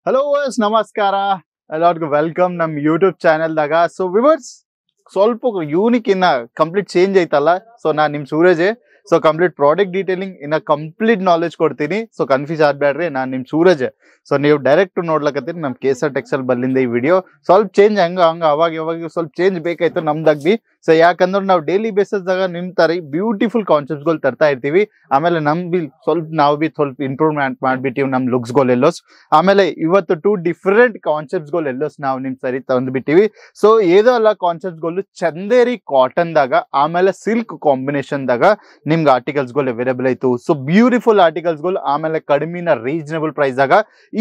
Hello verse ನಮಸ್ಕಾರ ಎಲ್ಲರಿಗೂ welcome ನಮ್ಮ ಯೂಟ್ಯೂಬ್ ಚಾನೆಲ್ದಾಗ. ಸೊ ವಿವರ್ಸ್ ಸ್ವಲ್ಪ ಯೂನಿಕ್ ಇನ್ನ ಕಂಪ್ಲೀಟ್ ಚೇಂಜ್ ಐತಲ್ಲ. ಸೊ ನಾನು ನಿಮ್ಮ Suraj. So complete product detailing ಇನ್ನ ಕಂಪ್ಲೀಟ್ ನಾಲೆಜ್ ಕೊಡ್ತೀನಿ. ಸೊ ಕನ್ಫ್ಯೂಸ್ ಆಗ್ಬೇಡ್ರಿ, ನಾನು ನಿಮ್ಮ ಸೂರಜ್. ಸೊ ನೀವು ಡೈರೆಕ್ಟ್ ನೋಡ್ಲಕತ್ತೀರಿ ನಮ್ಮ ಕೇಸರ್ ಟೆಕ್ಸ್ಟೈಲ್ ಬಲ್ಲಿಂದ ಈ ವಿಡಿಯೋ. ಸ್ವಲ್ಪ ಚೇಂಜ್ ಹಂಗ ಅವಾಗ ಯಾವಾಗ ಸ್ವಲ್ಪ ಚೇಂಜ್ ಬೇಕಾಯ್ತು ನಮ್ದಾಗ ಬಿ. ಸೊ ಯಾಕಂದ್ರೆ ನಾವು ಡೈಲಿ ಬೇಸಿಸ್ದಾಗ ನಿಮ್ ತರ ಬ್ಯೂಟಿಫುಲ್ ಕಾನ್ಸೆಪ್ಟ್ಗಳು ತರ್ತಾ ಇರ್ತೀವಿ. ಆಮೇಲೆ ನಾವು ಬಿ ಸ್ವಲ್ಪ ಇಂಪ್ರೂವ್ಮೆಂಟ್ ಮಾಡ್ಬಿಟ್ಟಿವಿ ನಮ್ ಲುಕ್ಸ್ಗಳು ಎಲ್ಲೋಸ್. ಆಮೇಲೆ ಇವತ್ತು 2 ಡಿಫರೆಂಟ್ ಕಾನ್ಸೆಪ್ಟ್ಗಳು ಎಲ್ಲೋಸ್ ನಾವು ನಿಮ್ ಸರಿ ತಂದ್ಬಿಟ್ಟಿವಿ. ಸೊ ಏದೋ ಅಲ್ಲ ಕಾನ್ಸೆಪ್ಟ್ಗಳು ಚಂದೇರಿ ಕಾಟನ್ ದಾಗ ಆಮೇಲೆ ಸಿಲ್ಕ್ ಕಾಂಬಿನೇಷನ್ ದಾಗ ನಿಮ್ಗೆ ಆರ್ಟಿಕಲ್ಸ್ಗಳು ಅವೈಲೇಬಲ್ ಆಯ್ತು. ಸೊ ಬ್ಯೂಟಿಫುಲ್ ಆರ್ಟಿಕಲ್ಸ್ಗಳು ಆಮೇಲೆ ಕಡಿಮೆನ ರೀಸನಬಲ್ ಪ್ರೈಸ್ ಆಗ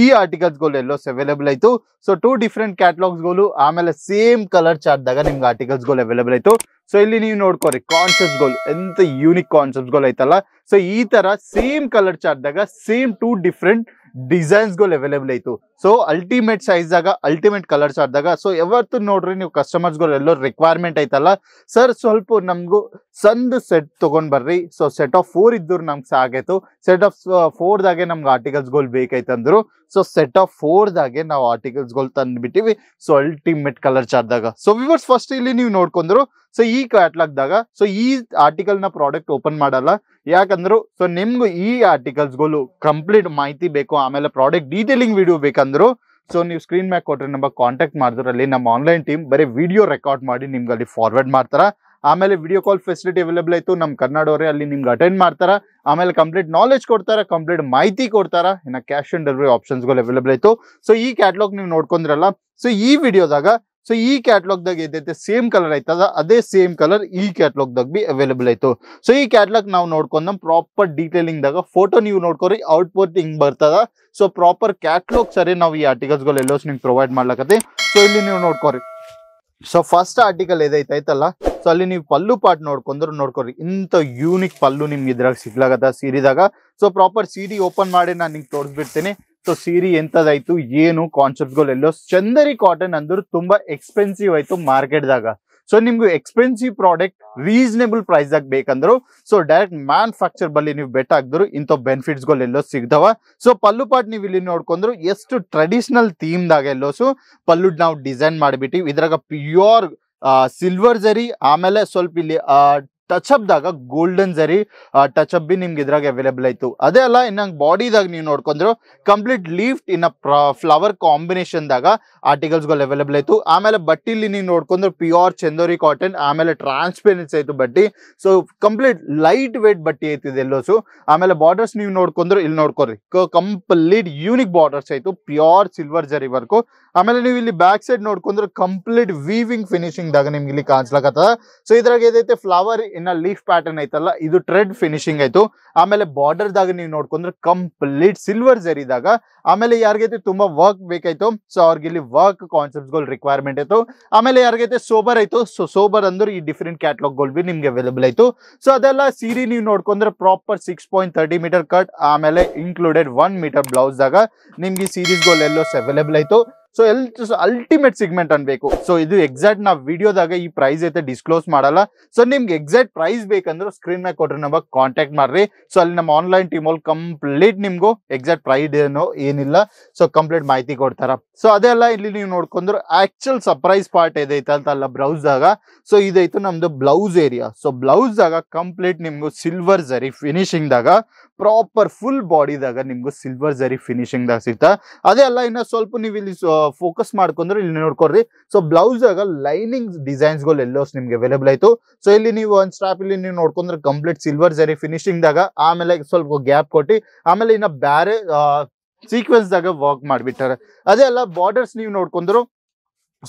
ಈ ಆರ್ಟಿಕಲ್ಸ್ಗಳು ಎಲ್ಲೋಸ್ ಅವೈಲೇಬಲ್ ಆಯ್ತು. ಸೊ 2 ಡಿಫರೆಂಟ್ ಕ್ಯಾಟಲಾಗ್ಸ್ಗಳು ಆಮೇಲೆ ಸೇಮ್ ಕಲರ್ ಚಾರ್ಟ್ ದಾಗ ನಿಮ್ಗೆ ಆರ್ಟಿಕಲ್ಸ್ಗಳು ಅವೈಲೇಬಲ್ ಆಯ್ತು. ಸೊ ಇಲ್ಲಿ ನೀವು ನೋಡ್ಕೋರಿ ಕಾನ್ಸೆಪ್ಟ್ಗಳು ಎಂತ ಯೂನಿಕ್ ಕಾನ್ಸೆಪ್ಟ್ಗಳು ಐತಲ್ಲ. ಸೊ ಈ ತರ ಸೇಮ್ ಕಲರ್ ಚಾರ್ಟ್ ದಾಗ ಸೇಮ್ 2 ಡಿಫರೆಂಟ್ ಡಿಸೈನ್ಸ್ಗಳು ಅವೈಲೇಬಲ್ ಆಯ್ತು. ಸೊ ಅಲ್ಟಿಮೇಟ್ ಸೈಜ್ ದಾಗ ಅಲ್ಟಿಮೇಟ್ ಕಲರ್ಸ್ ಆದಾಗ ಸೊ ಯಾವತ್ತು ನೋಡ್ರಿ ನೀವು ಕಸ್ಟಮರ್ಸ್ಗಳು ಎಲ್ಲೋ ರಿಕ್ವೈರ್ಮೆಂಟ್ ಐತಲ್ಲ ಸರ್ ಸ್ವಲ್ಪ ನಮ್ಗೂ ಸಂದ್ ಸೆಟ್ ತಗೊಂಡ್ ಬರ್ರಿ. ಸೊ ಸೆಟ್ ಆಫ್ 4 ಇದ್ರು ನಮ್ಗೆ ಸಾಗೈತು. ಸೆಟ್ ಆಫ್ 4 ದಾಗೆ ನಮ್ಗೆ ಆರ್ಟಿಕಲ್ಸ್ಗಳು ಬೇಕೈತಂದ್ರು. ಸೊ ಸೆಟ್ ಆಫ್ 4 ದಾಗೆ ನಾವು ಆರ್ಟಿಕಲ್ಸ್ಗಳು ತಂದ್ಬಿಟ್ಟಿವಿ. ಸೊ ಅಲ್ಟಿಮೇಟ್ ಕಲರ್ ಚಾರ್ಟ್ ದಾಗ. ಸೊ ವಿವರ್ಸ್ ಫಸ್ಟ್ ಇಲ್ಲಿ ನೀವು ನೋಡ್ಕೊಂಡ್ರು. ಸೊ ಈ ಕ್ಯಾಟ್ಲಾಗ್ ದಾಗ ಸೊ ಈ ಆರ್ಟಿಕಲ್ ನ ಪ್ರಾಡಕ್ಟ್ ಓಪನ್ ಮಾಡಲ್ಲ. ಯಾಕಂದ್ರು ಸೊ ನಿಮ್ಗೂ ಈ ಆರ್ಟಿಕಲ್ಸ್ಗಳು ಕಂಪ್ಲೀಟ್ ಮಾಹಿತಿ ಬೇಕು ಆಮೇಲೆ ಪ್ರಾಡಕ್ಟ್ ಡೀಟೇಲಿಂಗ್ ವಿಡಿಯೋ ಬೇಕಂದ್ರು ಸೊ ನೀವು ಸ್ಕ್ರೀನ್ ಮ್ಯಾಕ್ ಕೊಟ್ರೆ ನಮಗೆ ಕಾಂಟ್ಯಾಕ್ಟ್ ಮಾಡಿದ್ರಲ್ಲಿ ನಮ್ಮ ಆನ್ಲೈನ್ ಟೀಮ್ ಬರೀ ವಿಡಿಯೋ ರೆಕಾರ್ಡ್ ಮಾಡಿ ನಿಮ್ಗೆ ಅಲ್ಲಿ ಫಾರ್ವರ್ಡ್ ಮಾಡ್ತಾರ. ಆಮೇಲೆ ವಿಡಿಯೋ ಕಾಲ್ ಫೆಸಿಲಿಟಿ ಅವೈಲೇಬಲ್ ಆಯ್ತು. ನಮ್ಮ ಕನ್ನಡವರೇ ಅಲ್ಲಿ ನಿಮ್ಗೆ ಅಟೆಂಡ್ ಮಾಡ್ತಾರ. ಆಮೇಲೆ ಕಂಪ್ಲೀಟ್ ನಾಲೆಜ್ ಕೊಡ್ತಾರ, ಕಂಪ್ಲೀಟ್ ಮಾಹಿತಿ ಕೊಡ್ತಾರ. ಇನ್ನು ಕ್ಯಾಶ್ ಆನ್ ಡೆಲಿವರಿ ಆಪ್ಷನ್ಸ್ಗಳು ಅವೈಲೇಬಲ್ ಆಯ್ತು. ಸೊ ಈ ಕ್ಯಾಟ್ಲಾಗ್ ನೀವು ನೋಡ್ಕೊಂಡ್ರಲ್ಲ. ಸೊ ಈ ವಿಡಿಯೋದಾಗ ಸೊ ಈ ಕ್ಯಾಟ್ಲಾಗ್ ದಾಗ ಏದೈತೆ ಸೇಮ್ ಕಲರ್ ಐತದ ಅದೇ ಸೇಮ್ ಕಲರ್ ಈ ಕ್ಯಾಟ್ಲಾಗ್ ದಾಗ ಬಿ ಅವೈಲೇಬಲ್ ಆಯ್ತು. ಸೊ ಈ ಕ್ಯಾಟ್ಲಾಗ್ ನಾವು ನೋಡ್ಕೊಂಡ್ ಪ್ರಾಪರ್ ಡೀಟೇಲಿಂಗ್ ದಾಗ ಫೋಟೋ ನೀವು ನೋಡ್ಕೊರಿ ಔಟ್ಪುಟ್ ಹಿಂಗ್ ಬರ್ತದ. ಸೊ ಪ್ರಾಪರ್ ಕ್ಯಾಟ್ಲಾಗ್ ಸರಿ ನಾವು ಈ ಆರ್ಟಿಕಲ್ಸ್ಗಳು ಎಲ್ಲೋಸ್ ನಿಮ್ಗೆ ಪ್ರೊವೈಡ್ ಮಾಡ್ಲಕತ್ತಿ. ಸೊ ಇಲ್ಲಿ ನೀವು ನೋಡ್ಕೊರಿ. ಸೊ ಫಸ್ಟ್ ಆರ್ಟಿಕಲ್ ಏದೈತಲ್ಲ ಸೊ ಅಲ್ಲಿ ನೀವು ಪಲ್ಲು ಪಾರ್ಟ್ ನೋಡ್ಕೊರಿ. ಇಂಥ ಯೂನಿಕ್ ಪಲ್ಲು ನಿಮ್ಗೆ ಇದ್ರಾಗ ಸಿಗ್ಲಾಗತ್ತ ಸೀರಿದಾಗ. ಸೊ ಪ್ರಾಪರ್ ಸೀರಿ ಓಪನ್ ಮಾಡಿ ನಾನು ನಿಮ್ಗೆ ತೋರಿಸ್ಬಿಡ್ತೀನಿ. ಸೊ ಸೀರಿ ಎಂತದಾಯ್ತು ಏನು ಕಾನ್ಸೆಪ್ಟ್ಗಳು ಎಲ್ಲೋ ಚಂದರಿ ಕಾಟನ್ ಅಂದ್ರು ತುಂಬಾ ಎಕ್ಸ್ಪೆನ್ಸಿವ್ ಆಯ್ತು ಮಾರ್ಕೆಟ್ ದಾಗ. ಸೊ ನಿಮ್ಗೆ ಎಕ್ಸ್ಪೆನ್ಸಿವ್ ಪ್ರಾಡಕ್ಟ್ ರೀಸನೇಬಲ್ ಪ್ರೈಸ್ ದಾಗ ಬೇಕಂದ್ರು ಸೊ ಡೈರೆಕ್ಟ್ ಮ್ಯಾನುಫ್ಯಾಕ್ಚರ್ ಬಲ್ಲಿ ನೀವು ಬೆಟ್ ಹಾಕಿದ್ರು ಇಂಥ ಬೆನಿಫಿಟ್ಸ್ಗಳು ಎಲ್ಲೋ ಸಿಗ್ತಾವ. ಸೊ ಪಲ್ಲು ಪಾರ್ಟ್ ನೀವು ಇಲ್ಲಿ ನೋಡ್ಕೊಂಡ್ರು ಎಷ್ಟು ಟ್ರೆಡಿಷನಲ್ ಥೀಮ್ ದಾಗ ಎಲ್ಲೋಸು ಪಲ್ಲು ನಾವು ಡಿಸೈನ್ ಮಾಡಿಬಿಟ್ಟಿವಿ. ಇದ್ರಾಗ ಪ್ಯೂರ್ ಸಿಲ್ವರ್ ಜರಿ ಆಮೇಲೆ ಸ್ವಲ್ಪ ಇಲ್ಲಿ ಟಚ್ ಅಪ್ ದಾಗ ಗೋಲ್ಡನ್ ಜರಿ ಟಚ್ ಅಪ್ ಬಿ ನಿಮ್ಗೆ ಇದ್ರಾಗ ಅವೈಲೇಬಲ್ ಆಯ್ತು. ಅದೇ ಅಲ್ಲ ಇನ್ನ ಬಾಡಿದಾಗ ನೀವು ನೋಡ್ಕೊಂಡ್ರು ಕಂಪ್ಲೀಟ್ ಲೀಫ್ ಇನ್ ಫ್ಲವರ್ ಕಾಂಬಿನೇಷನ್ ದಾಗ ಆರ್ಟಿಕಲ್ಸ್ಗಳು ಅವೈಲೇಬಲ್ ಆಯ್ತು. ಆಮೇಲೆ ಬಟ್ಟಿಲಿ ನೀವು ನೋಡ್ಕೊಂಡ್ರು ಪ್ಯೂರ್ ಚಂದೋರಿ ಕಾಟನ್ ಆಮೇಲೆ ಟ್ರಾನ್ಸ್ಪರೆನ್ಸಿ ಆಯ್ತು ಬಟ್ಟಿ. ಸೊ ಕಂಪ್ಲೀಟ್ ಲೈಟ್ ವೇಟ್ ಬಟ್ಟಿ ಐತಿದೆ ಎಲ್ಲೋಸು. ಆಮೇಲೆ ಬಾರ್ಡರ್ಸ್ ನೀವು ನೋಡ್ಕೊಂಡ್ರು ಇಲ್ಲಿ ನೋಡ್ಕೊರಿ ಕಂಪ್ಲೀಟ್ ಯೂನಿಕ್ ಬಾರ್ಡರ್ಸ್ ಆಯ್ತು ಪ್ಯೂರ್ ಸಿಲ್ವರ್ ಜರಿ ವರ್ಕು. ಆಮೇಲೆ ನೀವು ಇಲ್ಲಿ ಬ್ಯಾಕ್ ಸೈಡ್ ನೋಡ್ಕೊಂಡ್ರೆ ಕಂಪ್ಲೀಟ್ ವೀವಿಂಗ್ ಫಿನಿಶಿಂಗ್ ದಾಗ ನಿಮ್ಗೆ ಇಲ್ಲಿ ಕಾಣಿಸ್ಲಕತ್ತದ. ಸೊ ಇದ್ರಾಗ ಏದೈತೆ ಫ್ಲವರ್ ಇನ್ನ ಲೀಫ್ ಪ್ಯಾಟರ್ನ್ ಐತಲ್ಲ ಇದು ಟ್ರೆಡ್ ಫಿನಿಶಿಂಗ್ ಆಯ್ತು. ಆಮೇಲೆ ಬಾರ್ಡರ್ ದಾಗ ನೀವು ನೋಡ್ಕೊಂಡ್ರೆ ಕಂಪ್ಲೀಟ್ ಸಿಲ್ವರ್ ಜರಿದಾಗ. ಆಮೇಲೆ ಯಾರಿಗೈತೆ ತುಂಬಾ ವರ್ಕ್ ಬೇಕಾಯ್ತು ಸೊ ಅವ್ರಿಗೆ ಇಲ್ಲಿ ವರ್ಕ್ ಕಾನ್ಸೆಪ್ಟ್ಗಳು ರಿಕ್ವೈರ್ಮೆಂಟ್ ಆಯ್ತು. ಆಮೇಲೆ ಯಾರಿಗೈತೆ ಸೋಬರ್ ಆಯ್ತು ಸೊ ಸೋಬರ್ ಅಂದ್ರೆ ಈ ಡಿಫರೆಂಟ್ ಕ್ಯಾಟ್ಲಾಗ್ಗಳು ಬಿ ನಿಮ್ಗೆ ಅವೈಲೇಬಲ್ ಆಯ್ತು. ಸೊ ಅದೆಲ್ಲ ಸೀರಿ ನೀವು ನೋಡ್ಕೊಂಡ್ರೆ ಪ್ರಾಪರ್ 6.30 ಮೀಟರ್ ಕಟ್ ಆಮೇಲೆ ಇನ್ಕ್ಲೂಡೆಡ್ 1 ಮೀಟರ್ ಬ್ಲೌಸ್ ದಾಗ ನಿಮ್ಗೆ ಈ ಸೀರೀಸ್ಗಳು ಎಲ್ಲೋ ಅವೈಲೇಬಲ್ ಆಯ್ತು. ಸೊ ಅಲ್ಟಿಮೇಟ್ ಸಿಗ್ಮೆಂಟ್ ಅನ್ಬೇಕು. ಸೊ ಇದು ಎಕ್ಸಾಕ್ಟ್ ನಾವು ವಿಡಿಯೋದಾಗ ಈ ಪ್ರೈಸ್ ಐತೆ ಡಿಸ್ಕ್ಲೋಸ್ ಮಾಡಲ್ಲ. ಸೊ ನಿಮ್ಗೆ ಎಕ್ಸಾಕ್ಟ್ ಪ್ರೈಸ್ ಬೇಕಂದ್ರೆ ಸ್ಕ್ರೀನ್ ಮ್ಯಾಗ ಕೊಟ್ರೆ ನಮಗೆ ಕಾಂಟ್ಯಾಕ್ಟ್ ಮಾಡ್ರಿ. ಸೊ ಅಲ್ಲಿ ನಮ್ಮ ಆನ್ಲೈನ್ ಟೀಮ್ ಅಲ್ಲಿ ಕಂಪ್ಲೀಟ್ ನಿಮ್ಗೂ ಎಕ್ಸಾಕ್ಟ್ ಪ್ರೈಸ್ ಏನೋ ಏನಿಲ್ಲ ಸೊ ಕಂಪ್ಲೀಟ್ ಮಾಹಿತಿ ಕೊಡ್ತಾರ. ಸೊ ಅದೆಲ್ಲ ಇಲ್ಲಿ ನೀವು ನೋಡ್ಕೊಂಡ್ರೆ ಆಕ್ಚುಲ್ ಸರ್ಪ್ರೈಸ್ ಪಾರ್ಟ್ ಏದೈತಲ್ಲ ಬ್ಲೌಸ್ ದಾಗ. ಸೊ ಇದೈತು ನಮ್ದು ಬ್ಲೌಸ್ ಏರಿಯಾ. ಸೊ ಬ್ಲೌಸ್ ದಾಗ ಕಂಪ್ಲೀಟ್ ನಿಮ್ಗೂ ಸಿಲ್ವರ್ ಜರಿ ಫಿನಿಶಿಂಗ್ ದಾಗ ಪ್ರಾಪರ್ ಫುಲ್ ಬಾಡಿದಾಗ ನಿಮ್ಗೂ ಸಿಲ್ವರ್ ಜರಿ ಫಿನಿಶಿಂಗ್ ದಾಗ ಸಿಗ್ತಾ. ಅದೇ ಅಲ್ಲ ಇನ್ನ ಸ್ವಲ್ಪ ನೀವು ಇಲ್ಲಿ ಫೋಕಸ್ ಮಾಡ್ಕೊಂಡ್ರೆ ಇಲ್ಲಿ ನೋಡ್ಕೊಡ್ರಿ. ಸೊ ಬ್ಲೌಸ್ ಆಗ ಲೈನಿಂಗ್ ಡಿಸೈನ್ಸ್ಗಳು ಎಲ್ಲೋಸ್ ನಿಮ್ಗೆ ಅವೈಲೇಬಲ್ ಆಯ್ತು. ಸೊ ಇಲ್ಲಿ ನೀವು ಒಂದ್ ಸ್ಟ್ರಾಪ್ ಇಲ್ಲಿ ನೀವು ನೋಡ್ಕೊಂಡ್ರೆ ಕಂಪ್ಲೀಟ್ ಸಿಲ್ವರ್ ಜರಿ ಫಿನಿಶಿಂಗ್ ದಾಗ ಆಮೇಲೆ ಸ್ವಲ್ಪ ಗ್ಯಾಪ್ ಕೊಟ್ಟಿ ಆಮೇಲೆ ಇನ್ನ ಬ್ಯಾರೆ ಸೀಕ್ವೆನ್ಸ್ ದಾಗ ವರ್ಕ್ ಮಾಡ್ಬಿಟ್ಟಾರೆ. ಅದೇ ಅಲ್ಲ ಬಾರ್ಡರ್ಸ್ ನೀವು ನೋಡ್ಕೊಂಡ್ರು.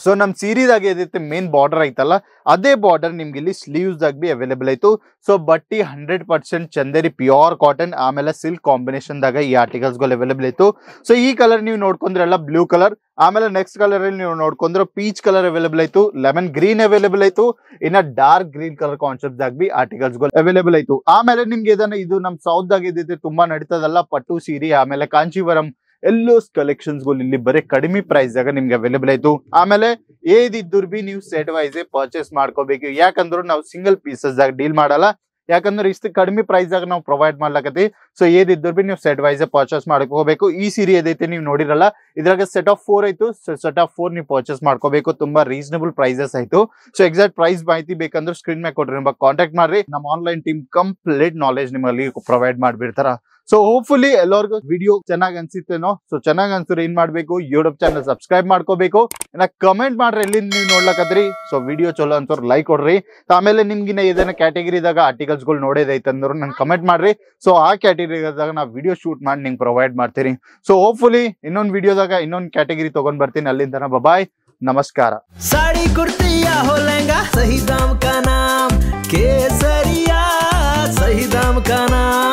ಸೊ ನಮ್ ಸೀರಿದಾಗ ಏದೈತೆ ಮೇನ್ ಬಾರ್ಡರ್ ಐತಲ್ಲ ಅದೇ ಬಾರ್ಡರ್ ನಿಮ್ಗೆ ಇಲ್ಲಿ ಸ್ಲೀವ್ಸ್ ದಾಗ ಬಿ ಅವೈಲೇಬಲ್ ಆಯ್ತು. ಸೊ ಬಟ್ಟಿ 100% ಚಂದೇರಿ ಪ್ಯೂರ್ ಕಾಟನ್ ಆಮೇಲೆ ಸಿಲ್ಕ್ ಕಾಂಬಿನೇಷನ್ ದಾಗ ಈ ಆರ್ಟಿಕಲ್ಸ್ಗಳು ಅವೈಲೇಬಲ್ ಆಯ್ತು. ಸೊ ಈ ಕಲರ್ ನೀವು ನೋಡ್ಕೊಂಡ್ರಲ್ಲ ಬ್ಲೂ ಕಲರ್. ಆಮೇಲೆ ನೆಕ್ಸ್ಟ್ ಕಲರ್ ಅಲ್ಲಿ ನೀವು ನೋಡ್ಕೊಂಡ್ರೆ ಪೀಚ್ ಕಲರ್ ಅವೈಲೇಬಲ್ ಆಯ್ತು, ಲೆಮನ್ ಗ್ರೀನ್ ಅವೈಲೇಬಲ್ ಆಯ್ತು, ಇನ್ನ ಡಾರ್ಕ್ ಗ್ರೀನ್ ಕಲರ್ ಕಾನ್ಸೆಪ್ಟ್ ದಾಗ ಬಿ ಆರ್ಟಿಕಲ್ಸ್ಗಳು ಅವೈಲೇಬಲ್ ಆಯ್ತು. ಆಮೇಲೆ ನಿಮ್ಗೆ ಇದು ನಮ್ ಸೌತ್ ದಾಗ ಇದೈತೆ ತುಂಬಾ ನಡೀತದಲ್ಲ ಪಟ್ಟು ಸೀರಿ ಆಮೇಲೆ ಕಾಂಚೀವರಂ ಎಲ್ಲೋಸ್ ಕಲೆಕ್ಷನ್ಸ್ಗಳು ಇಲ್ಲಿ ಬರೀ ಕಡಿಮೆ ಪ್ರೈಸ್ ದಾಗ ನಿಮ್ಗೆ ಅವೈಲೇಬಲ್ ಆಯ್ತು. ಆಮೇಲೆ ಏದಿದ್ರು ಬಿ ನೀವು ಸೆಟ್ ವೈಸ್ ಪರ್ಚೇಸ್ ಮಾಡ್ಕೋಬೇಕು. ಯಾಕಂದ್ರೆ ನಾವು ಸಿಂಗಲ್ ಪೀಸಸ್ ದಾಗ ಡೀಲ್ ಮಾಡಲ್ಲ. ಯಾಕಂದ್ರೆ ಇಷ್ಟು ಕಡಿಮೆ ಪ್ರೈಸ್ ಆಗ ನಾವು ಪ್ರೊವೈಡ್ ಮಾಡ್ಲಕತ್ತಿ. ಸೊ ಏದಿದ್ರು ಬಿ ನೀವು ಸೆಟ್ ವೈಸ್ ಪರ್ಚೇಸ್ ಮಾಡ್ಕೋಬೇಕು. ಈ ಸೀರೆ ಏದೈತೆ ನೀವು ನೋಡಿರಲ್ಲ, ಇದ್ರಾಗ ಸೆಟ್ ಆಫ್ 4 ಆಯ್ತು. ಸೆಟ್ ಆಫ್ 4 ನೀವು ಪರ್ಚೇಸ್ ಮಾಡ್ಕೋಬೇಕು. ತುಂಬಾ ರೀಸನಬಲ್ ಪ್ರೈಸಸ್ ಆಯ್ತು. ಸೊ ಎಕ್ಸಾಕ್ಟ್ ಪ್ರೈಸ್ ಮಾಹಿತಿ ಬೇಕಂದ್ರೆ ಸ್ಕ್ರೀನ್ ಮೇಲೆ ಕೊಡ್ರಿ, ನಿಮಗೆ ಕಾಂಟ್ಯಾಕ್ಟ್ ಮಾಡ್ರಿ. ನಮ್ಮ ಆನ್ಲೈನ್ ಟೀಮ್ ಕಂಪ್ಲೀಟ್ ನಾಲೆಜ್ ನಿಮ್ಮಲ್ಲಿ ಪ್ರೊವೈಡ್ ಮಾಡ್ಬಿಡ್ತಾರ. ಸೊ ಹೋಪ್ಫುಲಿ ಎಲ್ಲರಿಗೂ ವಿಡಿಯೋ ಚೆನ್ನಾಗಿ ಅನ್ಸಿತ್ತೇನೋ. ಸೊ ಚೆನ್ನಾಗಿ ಅನ್ಸಿದ್ರೆ ಏನ್ ಮಾಡ್ಬೇಕು, ಯೂಟ್ಯೂಬ್ ಚಾನಲ್ ಸಬ್ಸ್ಕ್ರೈಬ್ ಮಾಡ್ಕೋಬೇಕು. ಇನ್ನ ಕಮೆಂಟ್ ಮಾಡ್ರಿ ಎಲ್ಲಿಂದ ನೀವು ನೋಡ್ಲಕತ್ರಿ. ಸೊ ವಿಡಿಯೋ ಚಲೋ ಅಂತವ್ರು ಲೈಕ್ ಕೊಡ್ರಿ. ಆಮೇಲೆ ನಿಮ್ಗಿನ ಏದೈనా ಕ್ಯಾಟಗರಿದಾಗ ಆರ್ಟಿಕಲ್ಸ್ ಗಳು ನೋಡೋದೈತೆ ಅಂದ್ರು ನಂಗೆ ಕಮೆಂಟ್ ಮಾಡ್ರಿ. ಸೊ ಆ ಕ್ಯಾಟಗರಿದಾಗ ನಾ ವಿಡಿಯೋ ಶೂಟ್ ಮಾಡಿ ನಿಂಗೆ ಪ್ರೊವೈಡ್ ಮಾಡ್ತೀನಿ. ಸೊ ಹೋಪ್ಫುಲಿ ಇನ್ನೊಂದು ವಿಡಿಯೋದಾಗ ಇನ್ನೊಂದು ಕ್ಯಾಟಗರಿ ತಗೊಂಡ್ ಬರ್ತೀನಿ. ಅಲ್ಲಿಂದ ಬಾಯ್, ನಮಸ್ಕಾರ. साड़ी कुर्ती या हो लहंगा, सही दाम का नाम केसरिया, सही दाम का नाम।